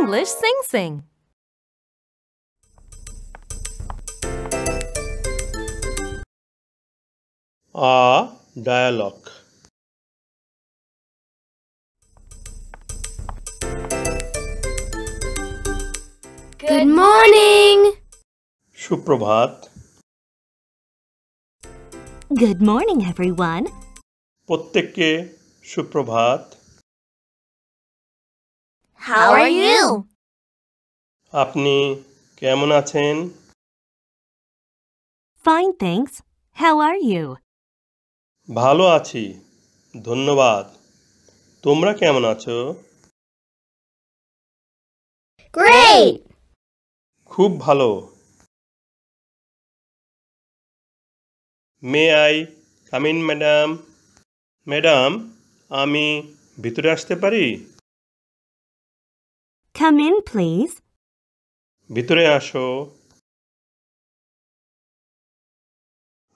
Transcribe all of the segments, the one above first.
English Sing Sing. A dialogue. Good morning. সুপ্রভাত। Good morning, everyone. প্রত্যেককে সুপ্রভাত। How are you? আপনি কেমন আছেন? Fine, thanks. How are you? ভালো আছি, ধন্যবাদ। তোমরা কেমন আছো? Great. খুব ভালো। May I come in madam? Madam, আমি ভিতরে আসতে পারি? Come in, please. ভিতরে আসো।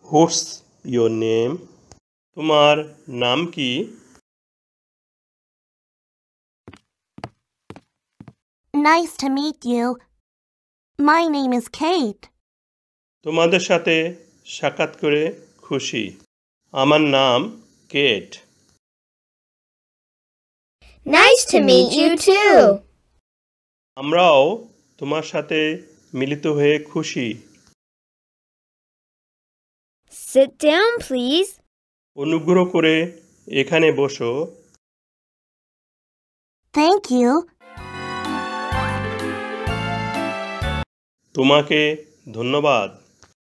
What's your name? তোমার নাম কি? Nice to meet you. My name is Kate. তোমাদের সাথে সাক্ষাৎ করে খুশি। আমার নাম Kate. Nice to meet you too. আমরাও তোমার সাথে মিলিত হয়ে খুশি। Sit down, please. অনুগ্রহ করে এখানে বসো। Thank you. তোমাকে ধন্যবাদ।